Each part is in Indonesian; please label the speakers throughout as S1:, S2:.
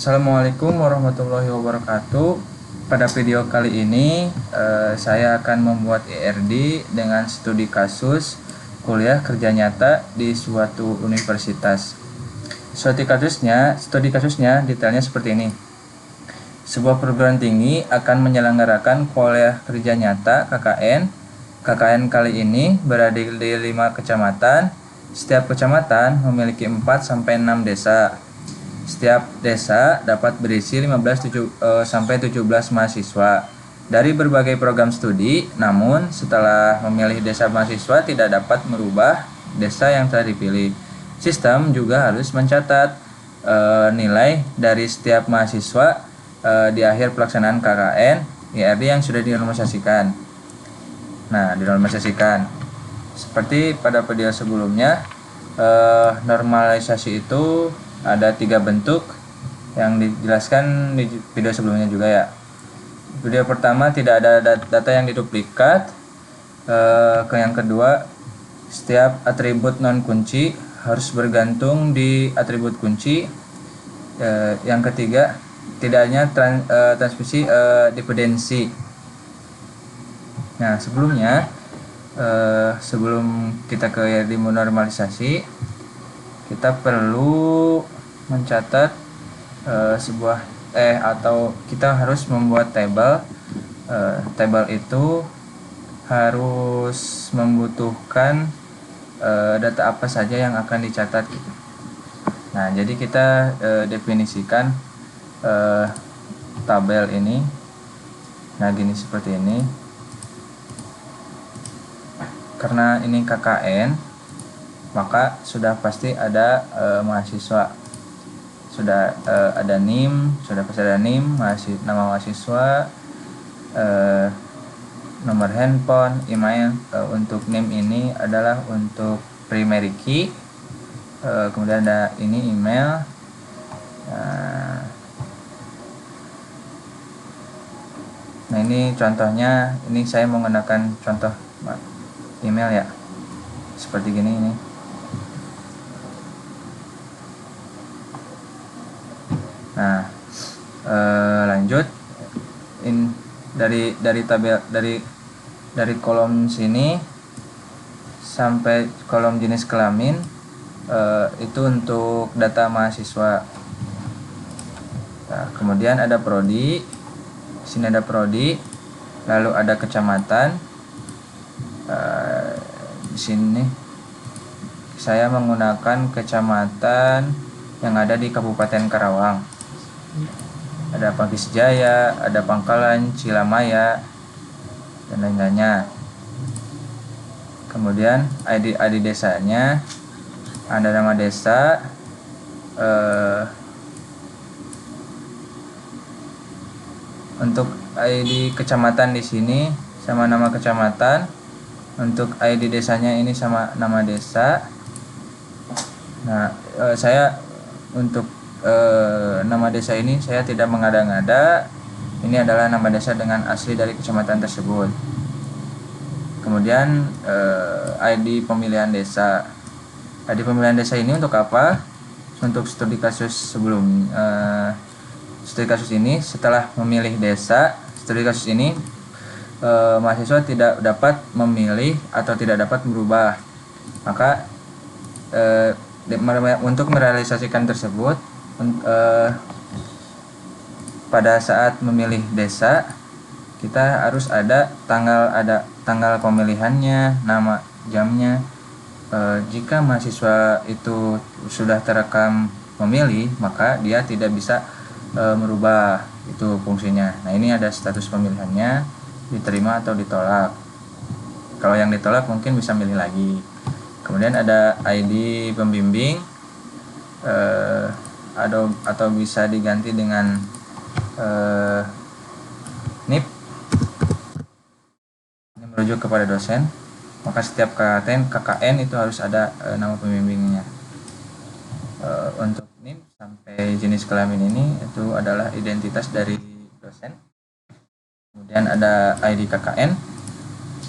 S1: Assalamualaikum warahmatullahi wabarakatuh. Pada video kali ini saya akan membuat ERD dengan studi kasus kuliah kerja nyata di suatu universitas. Studi kasusnya detailnya seperti ini. Sebuah perguruan tinggi akan menyelenggarakan kuliah kerja nyata KKN. KKN kali ini berada di 5 kecamatan. Setiap kecamatan memiliki 4-6 desa. Setiap desa dapat berisi 15 sampai 17 mahasiswa dari berbagai program studi. Namun, setelah memilih desa mahasiswa tidak dapat merubah desa yang telah dipilih. Sistem juga harus mencatat nilai dari setiap mahasiswa di akhir pelaksanaan KKN ERD yang sudah dinormalisasikan. Dinormalisasikan. Seperti pada video sebelumnya, normalisasi itu ada 3 bentuk yang dijelaskan di video sebelumnya juga ya. Video pertama, tidak ada data yang diduplikat. Yang kedua, setiap atribut non kunci harus bergantung di atribut kunci. Yang ketiga, tidak hanya transmisi dependensi. Nah, sebelum kita ke ERD normalisasi, kita perlu mencatat kita harus membuat tabel. Tabel itu harus membutuhkan data apa saja yang akan dicatat gitu. Nah, jadi kita definisikan tabel ini. Nah, gini seperti ini. Karena ini KKN, maka sudah pasti ada mahasiswa. Sudah ada NIM, nama mahasiswa, nomor handphone, email. Untuk NIM ini adalah untuk primary key. Kemudian ada ini email. Nah, ini contohnya. Ini saya menggunakan contoh email ya, seperti gini ini. Nah, lanjut dari tabel dari kolom sini sampai kolom jenis kelamin, itu untuk data mahasiswa. Nah, kemudian ada prodi. Sini ada prodi, lalu ada kecamatan. Di sini saya menggunakan kecamatan yang ada di Kabupaten Karawang. Ada Pangkis Jaya, ada Pangkalan, Cilamaya, dan lain-lainnya. Kemudian ID desanya, ada nama desa, untuk ID kecamatan di sini sama nama kecamatan. Untuk ID desanya ini sama nama desa. Nah, saya untuk nama desa ini saya tidak mengada-ngada. Ini adalah nama desa dengan asli dari kecamatan tersebut. Kemudian ID pemilihan desa. ID pemilihan desa ini untuk apa? Untuk studi kasus studi kasus ini, setelah memilih desa, studi kasus ini mahasiswa tidak dapat memilih atau tidak dapat berubah. Maka untuk merealisasikan tersebut, pada saat memilih desa, kita harus ada tanggal pemilihannya, nama, jamnya. Jika mahasiswa itu sudah terekam memilih, maka dia tidak bisa merubah itu fungsinya. Nah, ini ada status pemilihannya, diterima atau ditolak. Kalau yang ditolak mungkin bisa milih lagi. Kemudian ada ID pembimbing, atau bisa diganti dengan NIP. Ini merujuk kepada dosen. Maka setiap KKN itu harus ada nama pembimbingnya. Untuk NIP sampai jenis kelamin ini itu adalah identitas dari dosen. Kemudian ada ID KKN,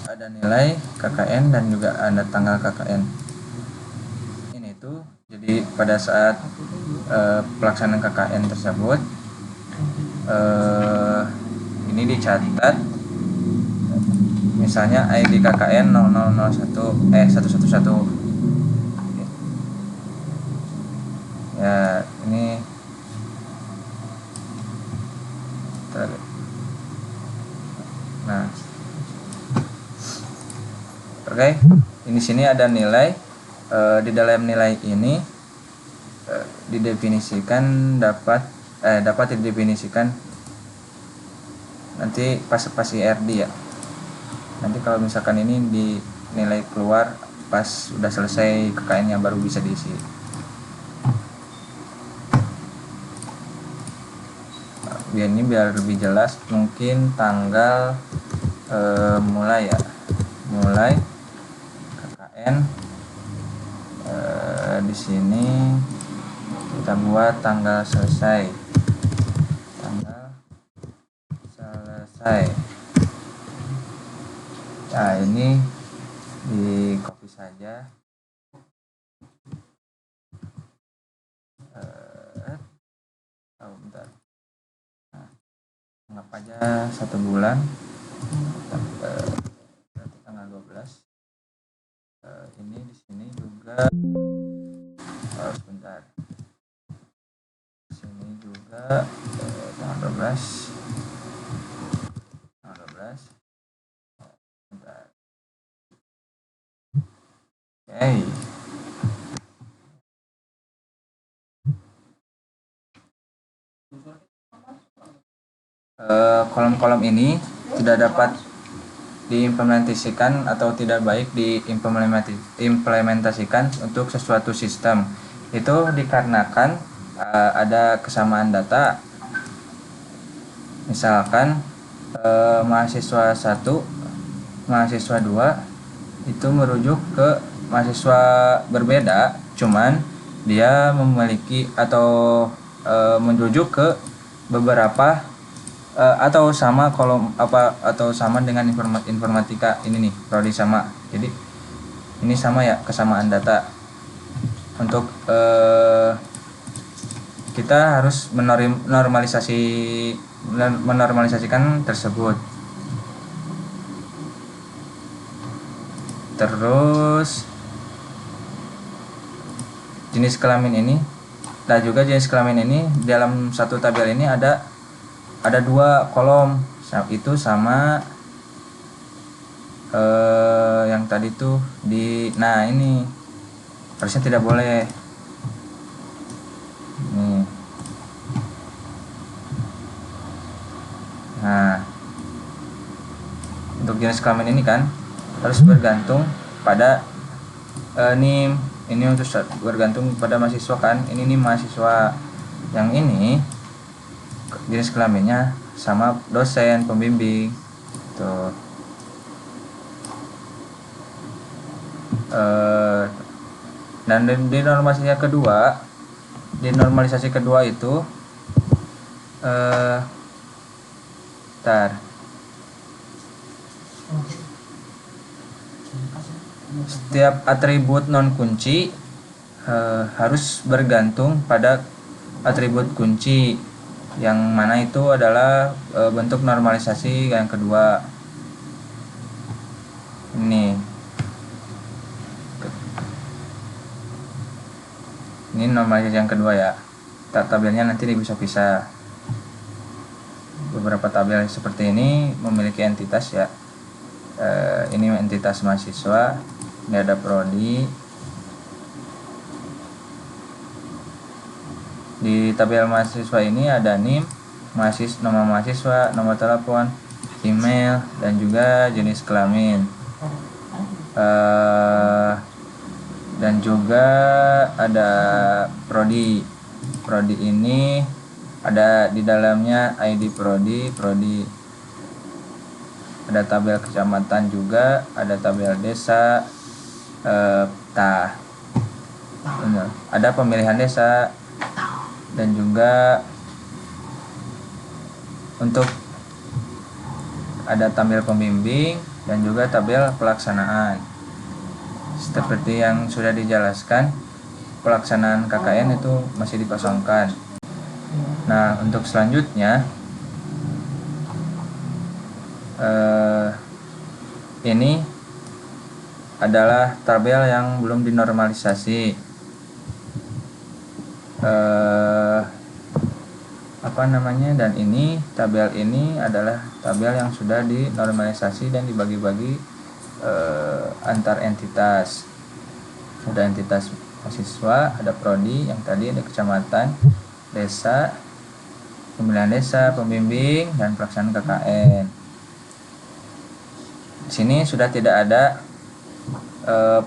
S1: ada nilai KKN, dan juga ada tanggal KKN. Ini tuh, jadi pada saat pelaksanaan KKN tersebut. Ini dicatat misalnya ID KKN 111 ya, ini nah oke. Ini sini ada nilai, di dalam nilai ini didefinisikan dapat didefinisikan nanti pas IRD ya. Nanti kalau misalkan ini di nilai keluar pas udah selesai KKN yang baru bisa diisi. Biar lebih jelas, mungkin tanggal mulai KKN di sini kita buat tanggal selesai. Nah, ini di copy saja. Bentar. Nah, anggap aja 1 bulan. Berarti tanggal 12. Ini di sini juga sebentar. Di sini juga tanggal 12. Hey. Kolom-kolom ini tidak dapat diimplementasikan atau tidak baik diimplementasikan untuk sesuatu sistem. Itu dikarenakan ada kesamaan data. Misalkan mahasiswa 1, mahasiswa 2 itu merujuk ke mahasiswa berbeda, cuman dia memiliki atau merujuk ke beberapa atau sama kolom atau sama dengan informatika ini nih, prodi sama. Jadi ini sama ya, kesamaan data. Untuk kita harus menormalisasikan tersebut. Terus jenis kelamin ini dan juga jenis kelamin ini dalam satu tabel ini ada 2 kolom, itu sama yang tadi tuh nah ini harusnya tidak boleh nih. Nah, untuk jenis kelamin ini kan harus bergantung pada NIM. Ini untuk bergantung pada mahasiswa kan. Ini nih mahasiswa yang ini jenis kelaminnya sama dosen pembimbing tuh. Dan di normalisasi kedua itu setiap atribut non kunci harus bergantung pada atribut kunci, yang mana itu adalah bentuk normalisasi yang kedua. Ini normalisasi yang kedua ya. Tabelnya nanti bisa beberapa tabel seperti ini memiliki entitas ya. Ini entitas mahasiswa, ini ada prodi. Di tabel mahasiswa ini ada NIM, nama mahasiswa, nomor telepon, email, dan juga jenis kelamin. Dan juga ada prodi. Prodi ini ada di dalamnya ID prodi, ada tabel kecamatan juga, ada tabel desa, ada pemilihan desa, dan juga untuk ada tabel pembimbing dan juga tabel pelaksanaan. Seperti yang sudah dijelaskan pelaksanaan KKN itu masih dikosongkan. Nah, untuk selanjutnya ini adalah tabel yang belum dinormalisasi. Dan ini tabel ini adalah tabel yang sudah dinormalisasi dan dibagi-bagi antar entitas. Ada entitas mahasiswa, ada prodi, yang tadi ada kecamatan, desa, pemilihan desa, pembimbing, dan pelaksanaan KKN. Di sini sudah tidak ada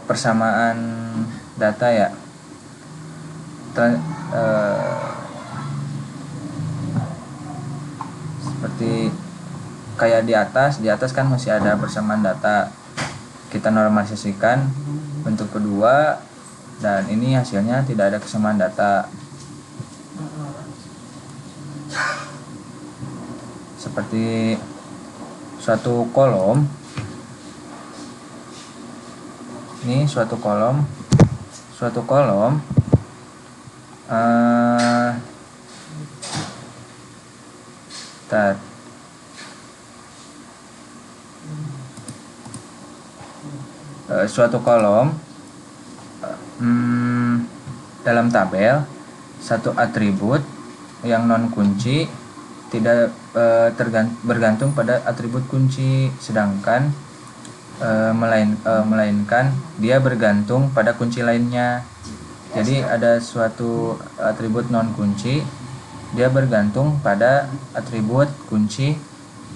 S1: persamaan data ya. Seperti kayak di atas kan masih ada persamaan data. Kita normalisasikan bentuk kedua dan ini hasilnya tidak ada kesamaan data. Seperti suatu kolom, ini suatu kolom dalam tabel satu atribut yang non kunci tidak bergantung pada atribut kunci, sedangkan melainkan dia bergantung pada kunci lainnya. Jadi ada suatu atribut non kunci, dia bergantung pada atribut kunci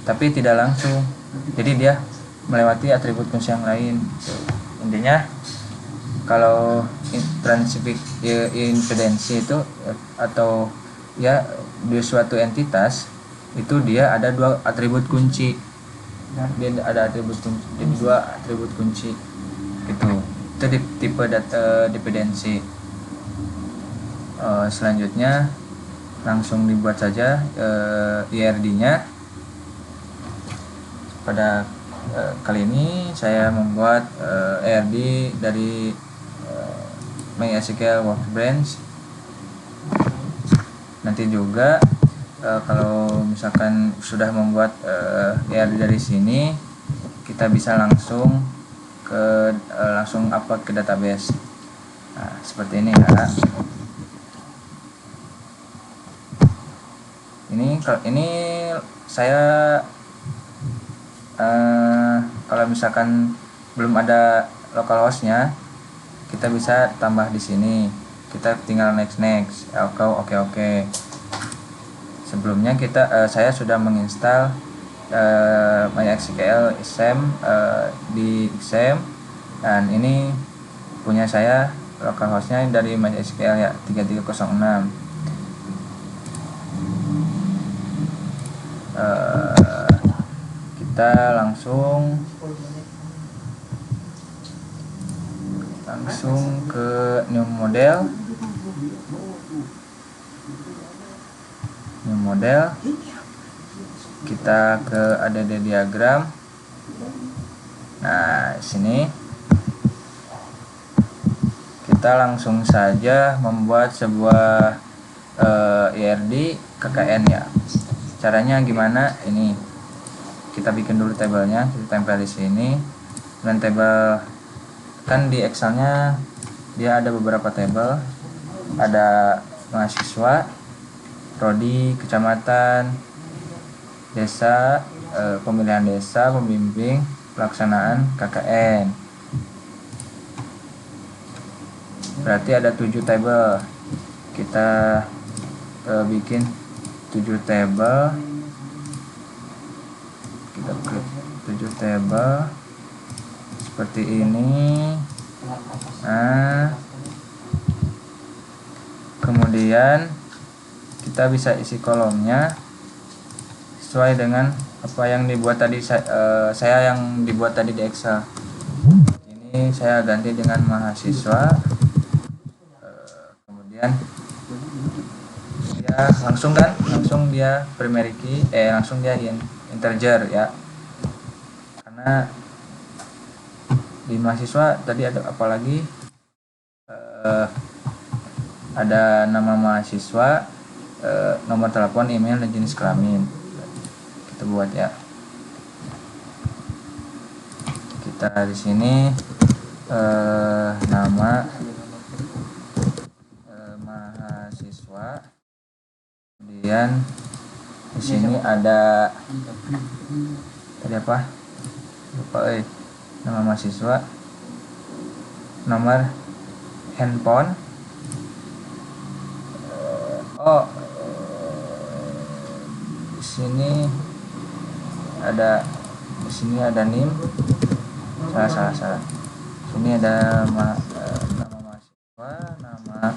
S1: tapi tidak langsung, jadi dia melewati atribut kunci yang lain. Intinya kalau intrinsik impedensi itu atau ya di suatu entitas itu dia ada dua atribut kunci, jadi dua atribut kunci gitu. Itu tipe data dependensi. Selanjutnya langsung dibuat saja IRD-nya. Pada kali ini saya membuat IRD dari MySQL Workbench. Nanti juga kalau misalkan sudah membuat IRD dari sini, kita bisa langsung upload ke database. Nah, seperti ini ya. Ini saya kalau misalkan belum ada localhost-nya, kita bisa tambah di sini. Kita tinggal next atau oke. Sebelumnya saya sudah menginstal MySQL XAMPP di XAMPP, dan ini punya saya localhost-nya dari MySQL ya 3306. Kita langsung ke new model. Kita ke add diagram. Nah, sini kita langsung saja membuat sebuah IRD KKN ya. Caranya gimana? Ini kita bikin dulu tabelnya, kita tempel di sini. Dan tabel kan di Excelnya dia ada beberapa tabel, ada mahasiswa, prodi, kecamatan, desa, pemilihan desa, pembimbing, pelaksanaan KKN. Berarti ada 7 tabel. Kita bikin 7 tabel. Kita klik 7 tabel seperti ini. Nah, kemudian kita bisa isi kolomnya sesuai dengan apa yang dibuat tadi. Saya yang dibuat tadi di Excel. Ini saya ganti dengan mahasiswa. Kemudian dia langsung dia primary key, langsung dia integer ya. Karena di mahasiswa tadi ada apalagi ada nama mahasiswa, nomor telepon, email, dan jenis kelamin. Kita buat ya. Kita di sini nama mahasiswa, kemudian di sini ada tadi apa? Lupa nama mahasiswa, nomor handphone, di sini ada NIM, salah. Sini ada nama mahasiswa, nama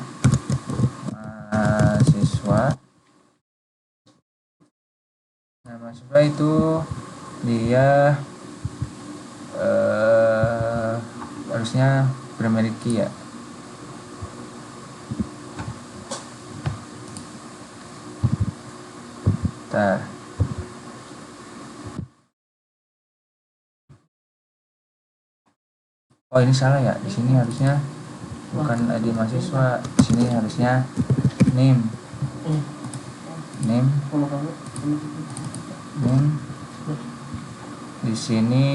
S1: mahasiswa itu dia harusnya bermeriki ya. Bentar. Oh, ini salah ya. Di sini harusnya bukan ID mahasiswa. Di sini harusnya NIM. Di sini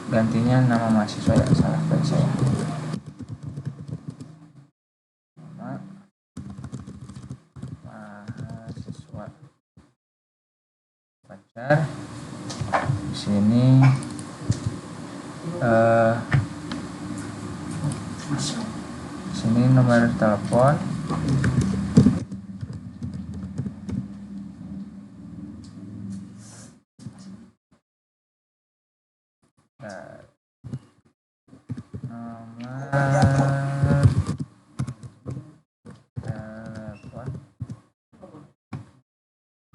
S1: gantinya nama mahasiswa ya. Salah dari saya. Nama mahasiswa. Pacar. Di sini nomor telepon, nomor telepon.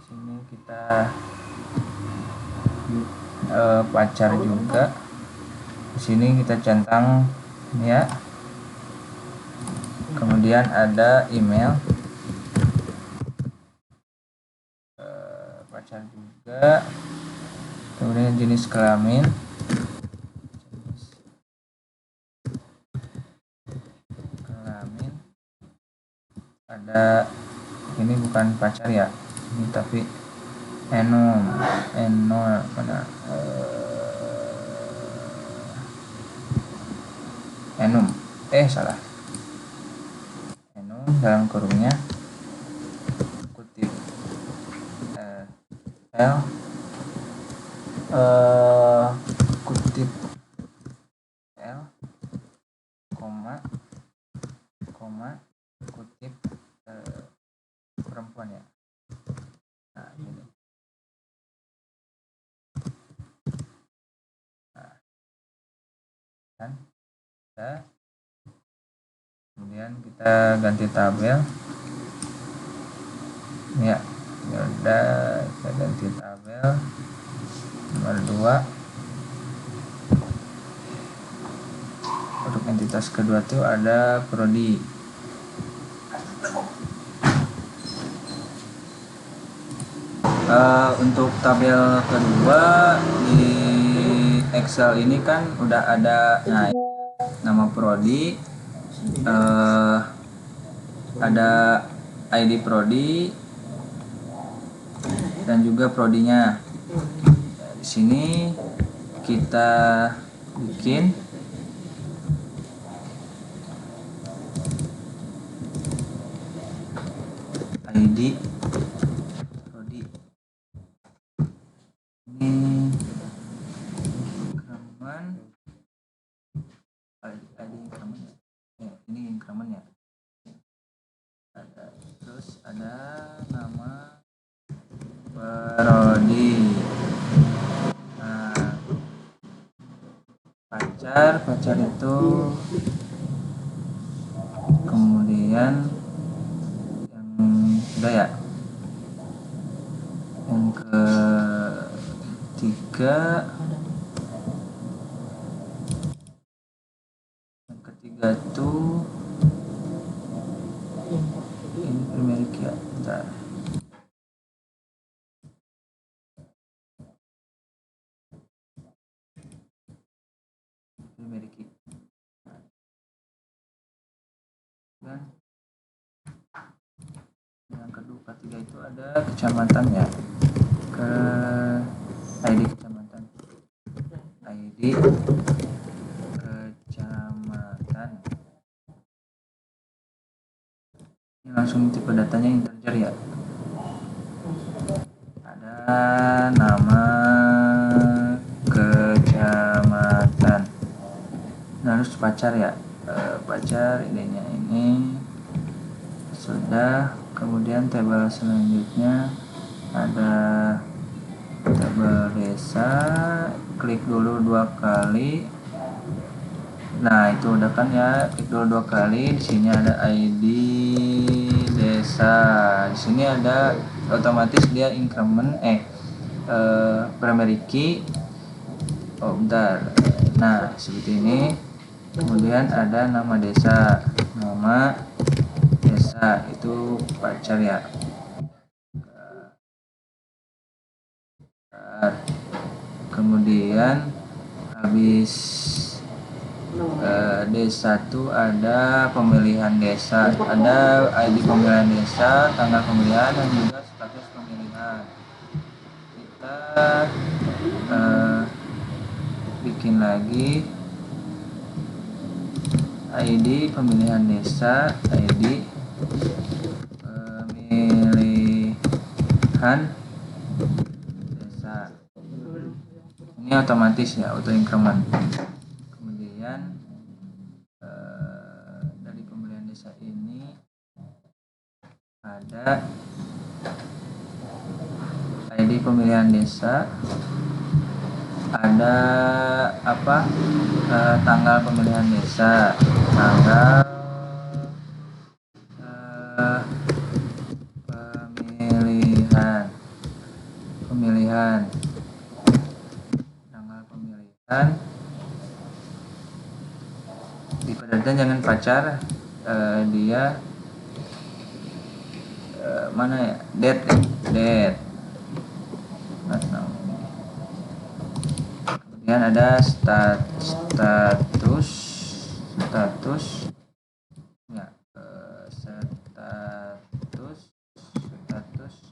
S1: Sini kita pacar juga. Di sini kita centang ya. Kemudian ada email, pacar juga. Kemudian jenis kelamin, ada, ini bukan pacar ya, ini tapi enum mana, enum salah, enum dalam kurungnya kutip L kutip L koma kutip perempuan ya. Nah, ini. Kan ya. Kemudian kita ganti tabel ya. Udah, kita ganti tabel nomor 2. Untuk entitas kedua tuh ada prodi. Untuk tabel kedua di Excel ini kan udah ada nama prodi, ada ID prodi dan juga prodinya. Di sini kita bikin ID prodi. Ini increment, ID increment ya. Ini increment ya. Terus ada nama prodi. Nah, pacar itu, kemudian yang udah ya, yang ketiga tuh ini primeriki ya. Bentar. Primeriki. Dan Tempat 3 itu ada kecamatannya. Ke ID kecamatan. ID kecamatan. Ini langsung tipe datanya integer ya. Ada nama kecamatan. Nah, harus pacar ya. Pacar idenya ini sudah. Kemudian tabel selanjutnya ada tabel desa, klik dulu 2 kali. Nah, itu udah kan ya, klik dulu 2 kali. Di sini ada ID desa. Di sini ada otomatis dia increment primary key. Oh, bentar. Nah, seperti ini. Kemudian ada nama desa. Nama desa itu pacar ya. Kemudian habis D1 ada pemilihan desa, ada ID pemilihan desa, tanggal pemilihan, dan juga status pemilihan. Kita bikin lagi ID pemilihan desa, ID pemilihan desa. Ini otomatis ya, auto increment. Kemudian dari pemilihan desa ini ada ID pemilihan desa, ada apa, tanggal pemilihan desa, tanggal pemilihan, tanggal pemilihan. Dipadatkan jangan pacar, dia mana ya, date. Kemudian ada status ya, status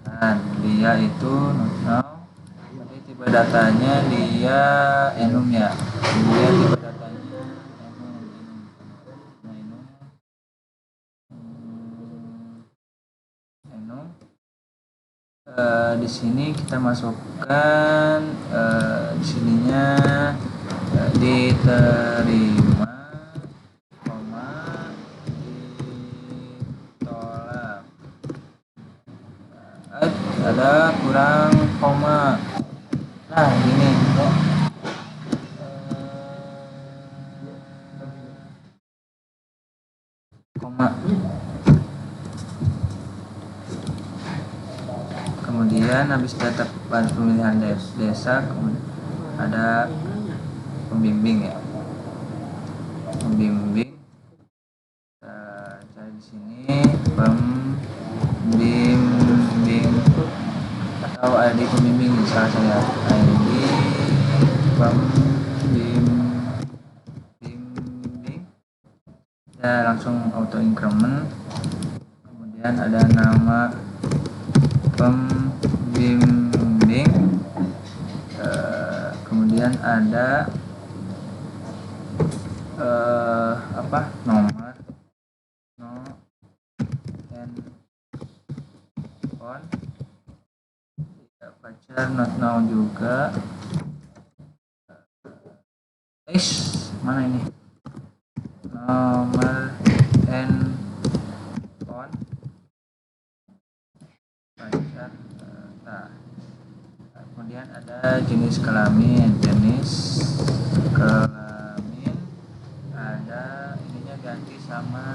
S1: pemilihan dia itu not now. Jadi tipe datanya dia enum ya, dia tipe datanya enum. Di sini kita masukkan di sininya diterima, koma, ditolak. Ada kurang koma. Nah, gini ya. Koma. Kemudian habis data pemilihan desa, kemudian ada pembimbing ya. Pembimbing. Cari di sini pembimbing atau ID pembimbing, misalnya saya ID pembimbing. Ya, langsung auto increment. Kemudian ada nama pembimbing, kemudian ada nomor handphone, pacar not now juga. Mana ini nomor handphone pacar. Nah, kemudian ada jenis kelamin, ada ininya ganti sama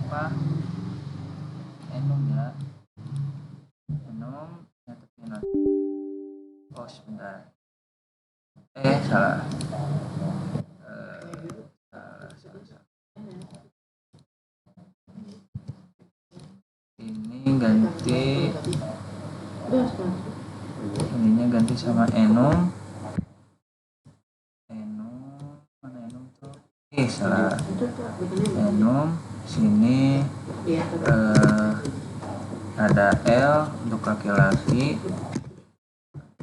S1: apa, enum ya, enum ya, tapi not. Oh, sebentar, salah. Ini ganti, ininya ganti sama enum. Mana enum tuh? Salah. Enum Sini ada L untuk laki-laki,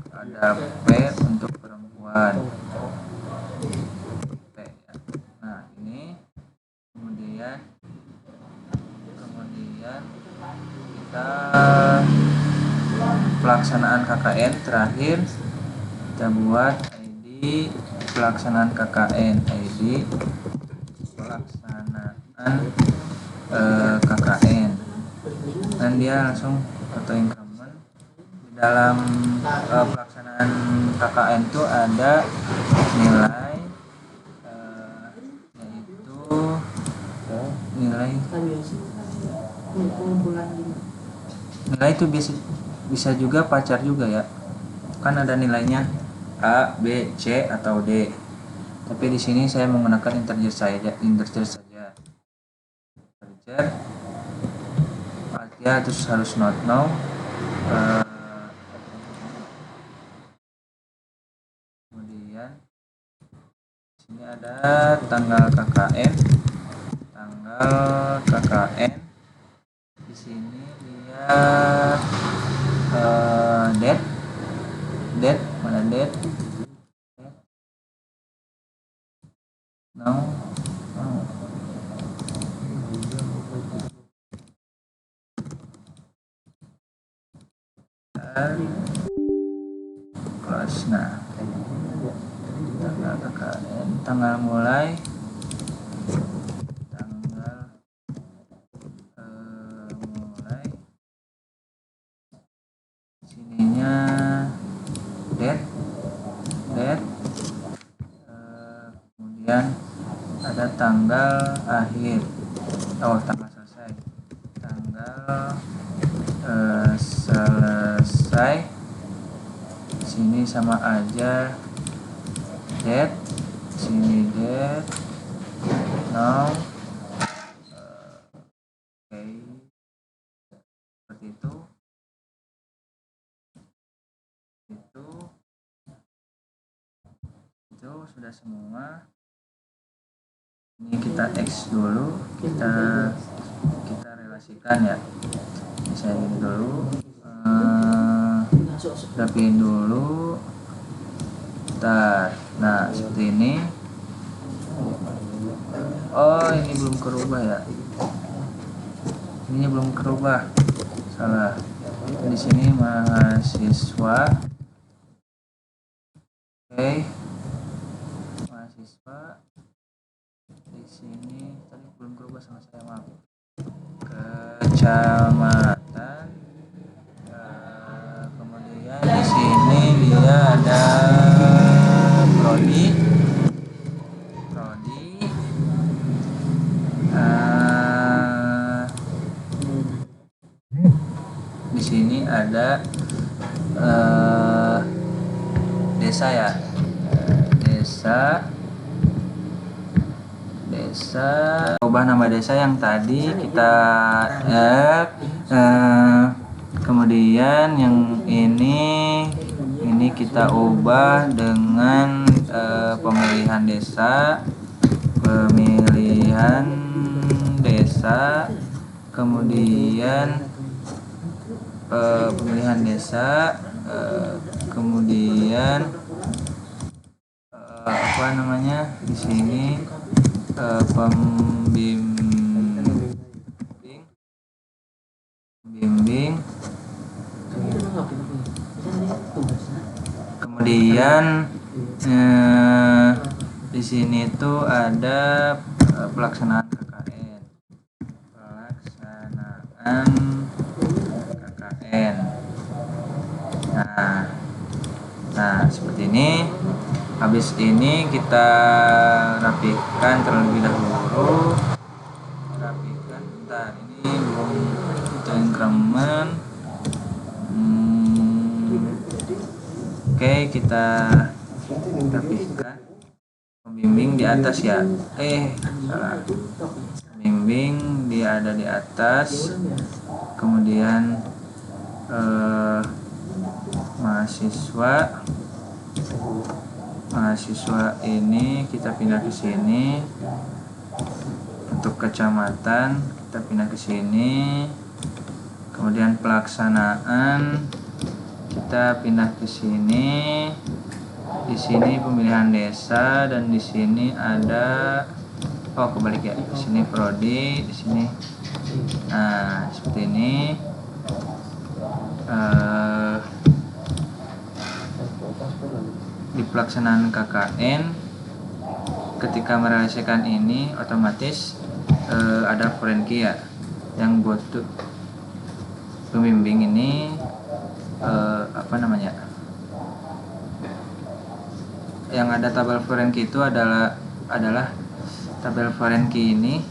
S1: ada P untuk perempuan. P, ya. Nah ini kemudian kita pelaksanaan KKN terakhir, kita buat ID pelaksanaan KKN, ID pelaksanaan KKN, dan dia langsung auto increment. Di dalam pelaksanaan KKN itu ada nilai, yaitu nilai itu bisa juga pacar juga ya, kan ada nilainya A, B, C atau D, tapi di sini saya menggunakan integer saja. Integer ya, terus harus not now. Kemudian sini ada tanggal KKN, di sini dia date mana date now. Kelas, nah tanggal KKN, tanggal mulai, sininya date, kemudian ada tanggal akhir, tanggal selesai, selesai. Sini sama aja date, sini date now. Seperti itu sudah semua. Ini kita X dulu, kita relasikan ya. Saya ini dulu, rapiin dulu. Nah seperti ini. Oh, ini belum kerubah ya. Ini belum kerubah, salah. Di sini mahasiswa. Oke. Mahasiswa. Di sini tadi belum kerubah sama saya, maaf. Kecamatan. Kemudian di sini dia ada prodi. Di sini ada desa ya, desa. Ubah nama desa yang tadi kita kemudian yang ini kita ubah dengan pemilihan desa, kemudian pemilihan desa, kemudian apa namanya di sini pembimbing, kemudian di sini tuh ada pelaksanaan KKN. Nah seperti ini. Habis ini kita rapikan terlebih dahulu. Bentar, ini belum kita increment. Oke, kita rapikan. Pembimbing di atas ya. Salah. Pembimbing dia ada di atas. Kemudian mahasiswa ini kita pindah ke sini. untuk kecamatan kita pindah ke sini, kemudian pelaksanaan kita pindah ke sini. Di sini pemilihan desa, dan di sini ada kebalik ya, di sini prodi, di sini. Nah, seperti ini. Di pelaksanaan KKN, ketika merealisasikan ini otomatis ada forenki ya, yang butuh pembimbing ini yang ada tabel forenki itu adalah tabel forenki ini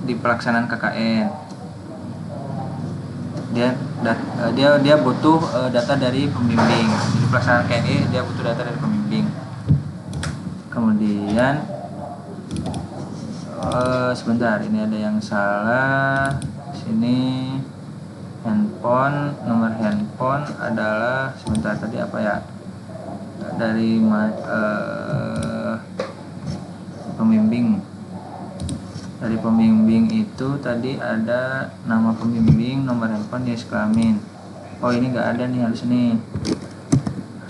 S1: di pelaksanaan KKN. Dia butuh data dari pembimbing. Di pelaksanaan KKN dia butuh data dari pembimbing. Kemudian sebentar, ini ada yang salah. Sini nomor handphone adalah, sebentar, tadi apa ya, dari pembimbing. Dari pembimbing itu tadi ada nama pembimbing, nomor handphone, jenis kelamin. Ini nggak ada nih, harus nih.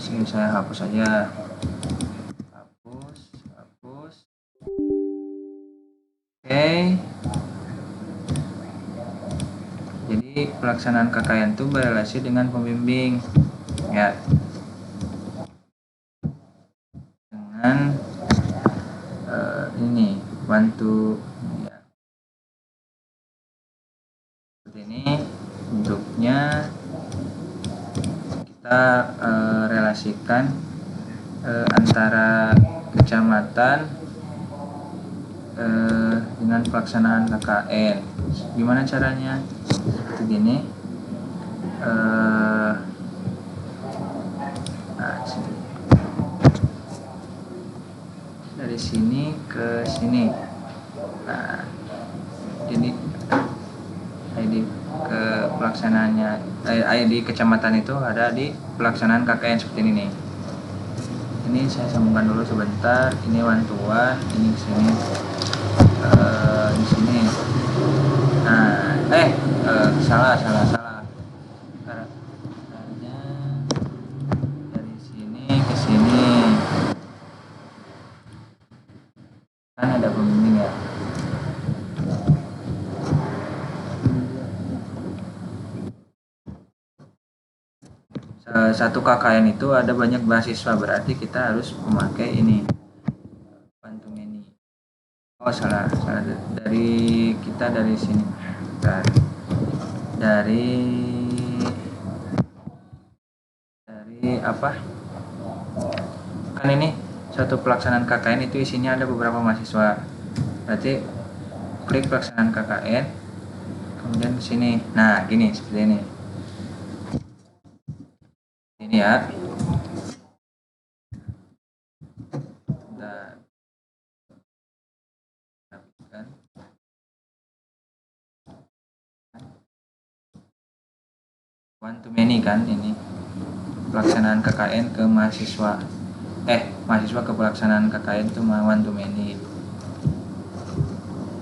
S1: Sini saya hapus aja. Hapus. Oke. Jadi pelaksanaan KKN itu berrelasi dengan pembimbing ya, dengan ini bantu ya. Seperti ini bentuknya. Kita relasikan antara kecamatan dengan pelaksanaan KKN. Gimana caranya? Seperti gini. Sini. Dari sini ke sini. Nah, ini ID ke pelaksanaannya, ID kecamatan itu ada di pelaksanaan KKN seperti ini nih. Ini saya sambungkan dulu sebentar. Ini bantuan, ini di sini, di sini. Nah, salah. Caranya dari sini ke sini. Kan ada pembimbing ya. Satu KKN itu ada banyak mahasiswa, berarti kita harus memakai ini bantu meni. Salah dari sini. Dari apa? Kan ini satu pelaksanaan KKN itu isinya ada beberapa mahasiswa. Berarti klik pelaksanaan KKN, kemudian ke sini. Nah, gini seperti ini. Ini ya. One to many kan, ini pelaksanaan KKN ke mahasiswa. Mahasiswa ke pelaksanaan KKN itu one to many.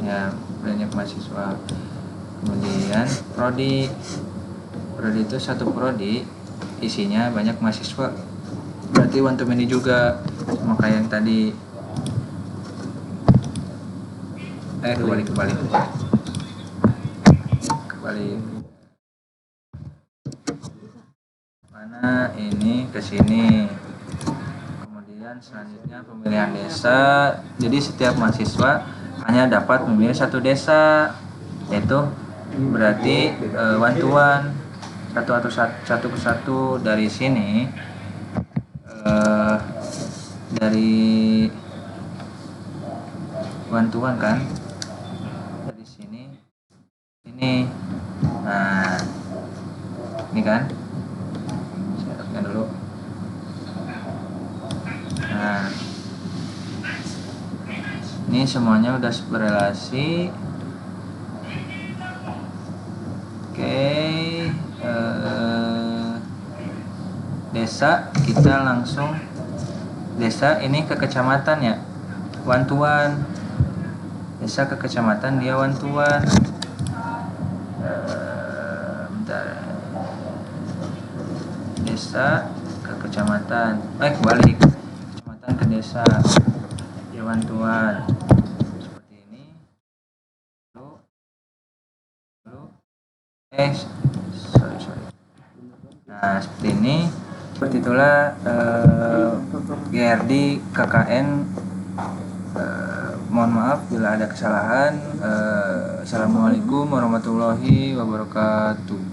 S1: Ya, banyak mahasiswa. Kemudian prodi itu satu prodi isinya banyak mahasiswa, berarti one to many juga, sama kayak yang tadi. Kembali mana, ini ke sini. Kemudian selanjutnya pemilihan desa. Jadi setiap mahasiswa hanya dapat memilih satu desa, yaitu berarti one to one, satu ke satu. Dari sini dari one to one kan, dari sini ini. Nah, ini kan, saya tekan dulu. Nah, ini semuanya udah berelasi. Desa, kita langsung desa ini ke kecamatan ya, one to one. desa ke kecamatan dia Wantuan. Bentar. Desa ke kecamatan, kebalik, kecamatan ke desa dia Wantuan, seperti ini. Sorry. Nah, seperti ini. Seperti itulah GRD KKN. Mohon maaf bila ada kesalahan. Assalamualaikum warahmatullahi wabarakatuh.